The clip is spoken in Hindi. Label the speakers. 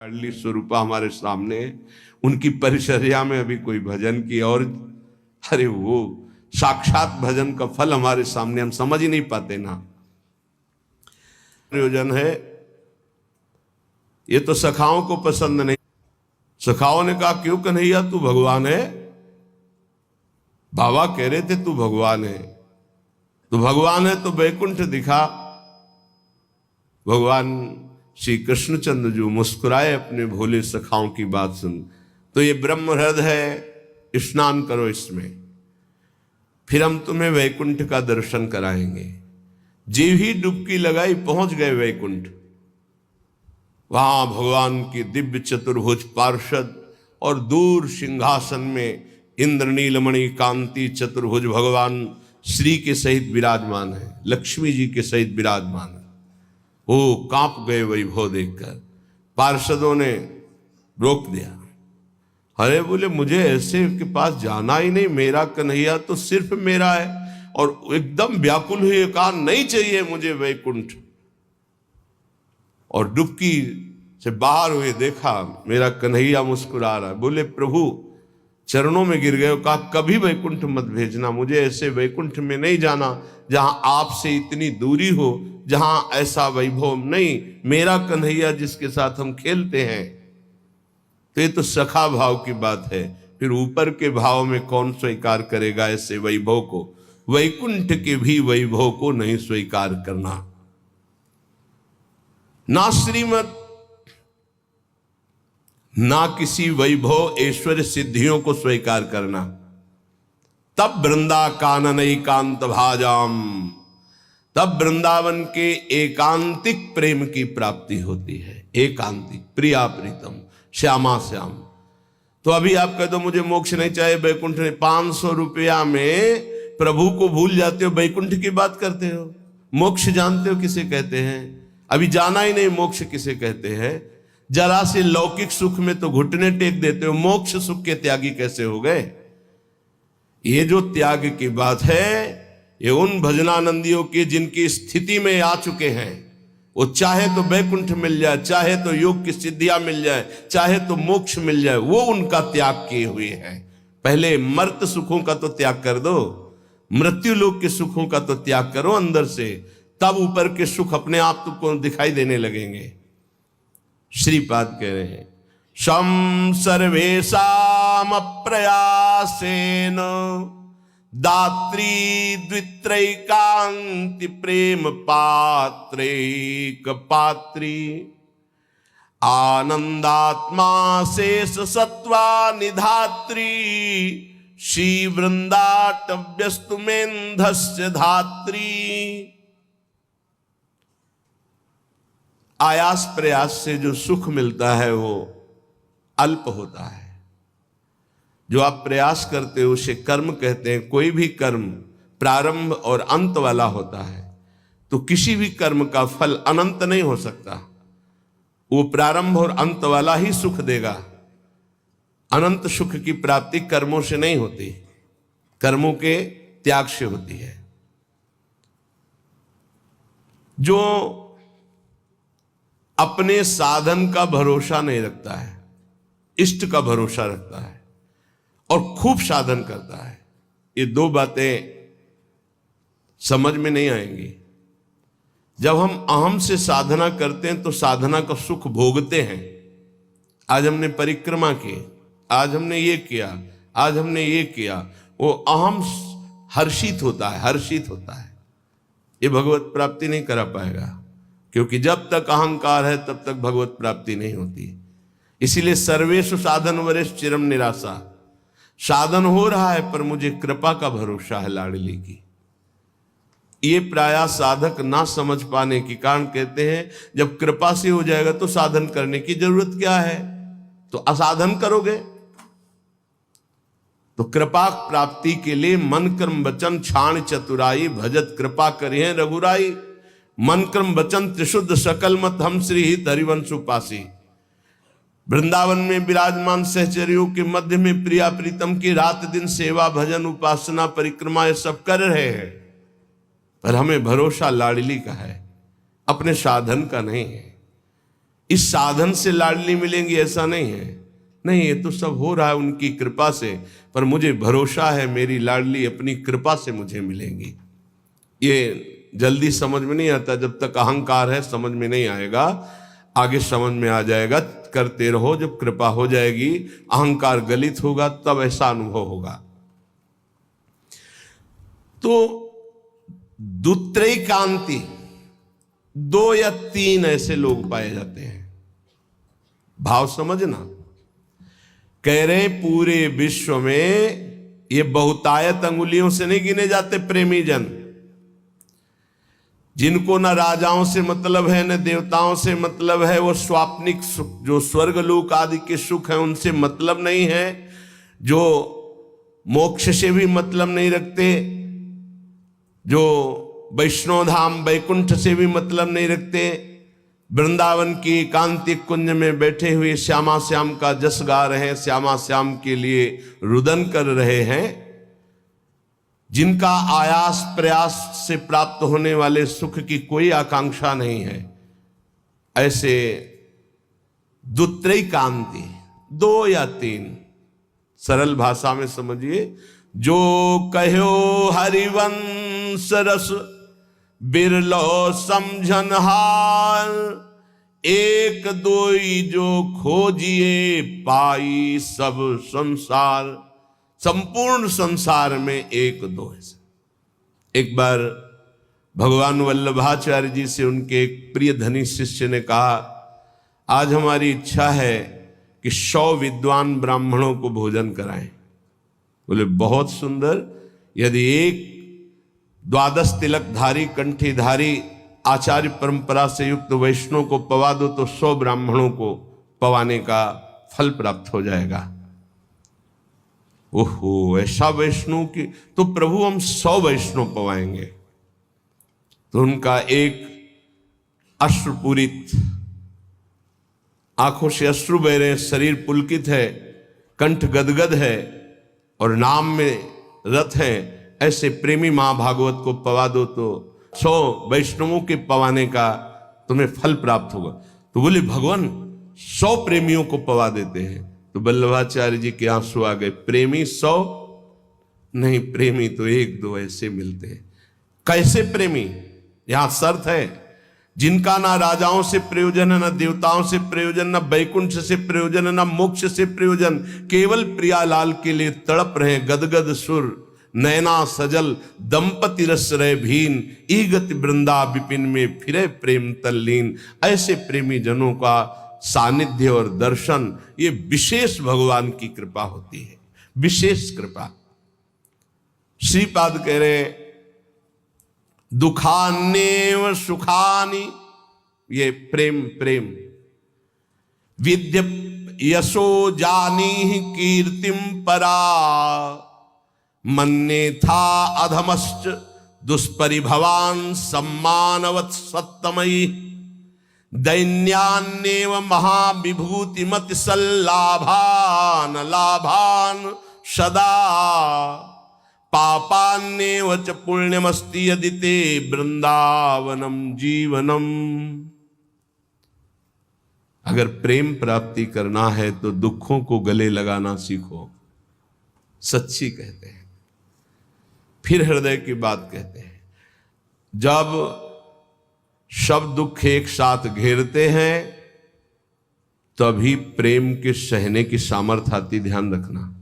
Speaker 1: लाडली स्वरूपा हमारे सामने, उनकी परिचर्या में अभी कोई भजन की और अरे वो साक्षात भजन का फल हमारे सामने, हम समझ ही नहीं पाते ना। प्रयोजन है ये तो सखाओं को पसंद नहीं। सखाओं ने कहा क्यों कन्हैया तू भगवान है? बाबा कह रहे थे तू भगवान है, तो भगवान है तो वैकुंठ दिखा। भगवान श्री कृष्णचंद्र जो मुस्कुराए अपने भोले सखाओं की बात सुन, तो ये ब्रह्म हृदय है, स्नान करो इसमें, फिर हम तुम्हें वैकुंठ का दर्शन कराएंगे। जीव ही डुबकी लगाई पहुंच गए वैकुंठ। वहां भगवान की दिव्य चतुर्भुज पार्षद और दूर सिंहासन में इंद्र नीलमणि कांति चतुर्भुज भगवान श्री के सहित विराजमान है, लक्ष्मी जी के सहित विराजमान है। वो कांप गए वैभव देखकर। पार्षदों ने रोक दिया। अरे बोले मुझे ऐसे के पास जाना ही नहीं, मेरा कन्हैया तो सिर्फ मेरा है। और एकदम व्याकुल हुए कहा नहीं चाहिए मुझे वैकुंठ। और डुबकी से बाहर हुए देखा मेरा कन्हैया मुस्कुरा रहा है। बोले प्रभु चरणों में गिर गए, कहा कभी वैकुंठ मत भेजना, मुझे ऐसे वैकुंठ में नहीं जाना जहां आपसे इतनी दूरी हो, जहां ऐसा वैभव नहीं। मेरा कन्हैया जिसके साथ हम खेलते हैं। तो ये तो सखा भाव की बात है, फिर ऊपर के भाव में कौन स्वीकार करेगा ऐसे वैभव को? वैकुंठ के भी वैभव को नहीं स्वीकार करना, ना श्रीमत ना किसी वैभव ऐश्वर्य सिद्धियों को स्वीकार करना। तब वृंदा कानन एकांत भाजाम, तब वृंदावन के एकांतिक प्रेम की प्राप्ति होती है। एकांतिक प्रिया प्रीतम श्यामा श्याम। तो अभी आप कह दो मुझे मोक्ष नहीं चाहिए, वैकुंठ नहीं, 500 रुपया में प्रभु को भूल जाते हो, वैकुंठ की बात करते हो। मोक्ष जानते हो किसे कहते हैं? अभी जाना ही नहीं मोक्ष किसे कहते हैं। जरा से लौकिक सुख में तो घुटने टेक देते हो, मोक्ष सुख के त्यागी कैसे हो गए? ये जो त्याग की बात है ये उन भजनानंदियों की जिनकी स्थिति में आ चुके हैं। वो चाहे तो वैकुंठ मिल जाए, चाहे तो योग की सिद्धियां मिल जाए, चाहे तो मोक्ष मिल जाए, वो उनका त्याग किए हुए हैं। पहले मर्त सुखों का तो त्याग कर दो, मृत्यु लोक के सुखों का तो त्याग करो अंदर से, तब ऊपर के सुख अपने आप तुमको दिखाई देने लगेंगे। श्रीपाद कह रहे हैं शम सर्वेशाम अप्रयासेन दात्री द्वित्रैकांति प्रेम पात्रैक पात्री आनंदात्मा शेष सत्वा निधात्री श्री वृंदाटव्यस्तु मेन्धस्य धात्री। आयास प्रयास से जो सुख मिलता है वो अल्प होता है। जो आप प्रयास करते हो उसे कर्म कहते हैं। कोई भी कर्म प्रारंभ और अंत वाला होता है, तो किसी भी कर्म का फल अनंत नहीं हो सकता। वो प्रारंभ और अंत वाला ही सुख देगा। अनंत सुख की प्राप्ति कर्मों से नहीं होती, कर्मों के त्याग से होती है। जो अपने साधन का भरोसा नहीं रखता है, इष्ट का भरोसा रखता है और खूब साधन करता है, ये दो बातें समझ में नहीं आएंगी। जब हम अहम से साधना करते हैं तो साधना का सुख भोगते हैं। आज हमने परिक्रमा की, आज हमने ये किया, आज हमने ये किया, वो अहम हर्षित होता है, हर्षित होता है। ये भगवत प्राप्ति नहीं करा पाएगा, क्योंकि जब तक अहंकार है तब तक भगवत प्राप्ति नहीं होती। इसीलिए सर्वेषु साधन वरेश चिरम निराशा। साधन हो रहा है पर मुझे कृपा का भरोसा है लाडली की। ये प्रायः साधक ना समझ पाने के कारण कहते हैं जब कृपा से हो जाएगा तो साधन करने की जरूरत क्या है, तो असाधन करोगे। तो कृपा प्राप्ति के लिए मन कर्म वचन छाण चतुराई, भजत कृपा करिए रघुराई। मन कर्म वचन त्रिशुद्ध सकल मत हम श्री हित हरिवंश उपासी। वृंदावन में विराजमान सहचर्यों के मध्य में प्रिया प्रीतम की रात दिन सेवा भजन उपासना परिक्रमा ये सब कर रहे हैं, पर हमें भरोसा लाडली का है, अपने साधन का नहीं है। इस साधन से लाडली मिलेंगी ऐसा नहीं है। नहीं, ये तो सब हो रहा है उनकी कृपा से, पर मुझे भरोसा है मेरी लाडली अपनी कृपा से मुझे मिलेंगी। ये जल्दी समझ में नहीं आता, जब तक अहंकार है समझ में नहीं आएगा, आगे समझ में आ जाएगा। करते रहो, जब कृपा हो जाएगी, अहंकार गलित होगा, तब ऐसा अनुभव होगा। तो दुत्रैकांति, 2 या 3 ऐसे लोग पाए जाते हैं। भाव समझना, कह रहे पूरे विश्व में ये बहुतायत अंगुलियों से नहीं गिने जाते प्रेमी जन, जिनको न राजाओं से मतलब है न देवताओं से मतलब है, वो स्वाप्निक सुख जो स्वर्गलोक आदि के सुख है उनसे मतलब नहीं है, जो मोक्ष से भी मतलब नहीं रखते, जो वैष्णो धाम वैकुंठ से भी मतलब नहीं रखते, वृंदावन की एकांतिक कुंज में बैठे हुए श्यामा श्याम का जस गा रहे हैं, श्यामा श्याम के लिए रुदन कर रहे हैं, जिनका आयास प्रयास से प्राप्त होने वाले सुख की कोई आकांक्षा नहीं है, ऐसे दुत्रैकांति, 2 या 3, सरल भाषा में समझिए, जो कहो हरिवंश रस बिरलो समझन हार, एक दोई जो खोजिए पाई सब संसार। संपूर्ण संसार में एक दो है। एक बार भगवान वल्लभाचार्य जी से उनके एक प्रिय धनी शिष्य ने कहा, आज हमारी इच्छा है कि 100 विद्वान ब्राह्मणों को भोजन कराएं। बोले बहुत सुंदर, यदि एक 12 तिलकधारी कंठीधारी आचार्य परंपरा से युक्त वैष्णव को पवा दो तो 100 ब्राह्मणों को पवाने का फल प्राप्त हो जाएगा। ओहो, ऐसा वैष्णव की, तो प्रभु हम 100 वैष्णव पवाएंगे। तो उनका एक अश्रुपूरित, आंखों से अश्रु बह रहे, शरीर पुलकित है, कंठ गदगद है और नाम में रत है, ऐसे प्रेमी महाभागवत को पवा दो तो 100 वैष्णवों के पवाने का तुम्हें फल प्राप्त होगा। तो बोले भगवान 100 प्रेमियों को पवा देते हैं। तो वल्लभाचार्य जी के आंसू आ गए, प्रेमी 100 नहीं, प्रेमी तो 1-2 ऐसे मिलते हैं। कैसे प्रेमी? यहां शर्त है, जिनका ना राजाओं से प्रयोजन है, ना देवताओं से प्रयोजन, ना वैकुंठ से प्रयोजन है, ना मोक्ष से प्रयोजन, केवल प्रियालाल के लिए तड़प रहे गदगद सुर, नैना सजल दंपति रस रहे भीन, ईगति वृंदा विपिन में फिरे प्रेम तल्लीन। ऐसे प्रेमी जनों का सानिध्य और दर्शन, ये विशेष भगवान की कृपा होती है, विशेष कृपा। श्रीपाद कह रहे दुखान्येव सुखानि, ये प्रेम प्रेम, विद्य यशो जानी कीर्तिम परा, मन्ने था अधमश्च दुष्परिभवान सम्मानवत् सत्तमयी, दैन्यान्येव महाविभूतिमति सल्लाभान लाभान सदा, पापान्येव च पुण्यमस्ति यदि ते वृंदावनम जीवनम। अगर प्रेम प्राप्ति करना है तो दुखों को गले लगाना सीखो, सच्ची कहते हैं। फिर हृदय की बात कहते हैं, जब सब दुख एक साथ घेरते हैं तभी प्रेम के सहने की सामर्थ्य आती, ध्यान रखना।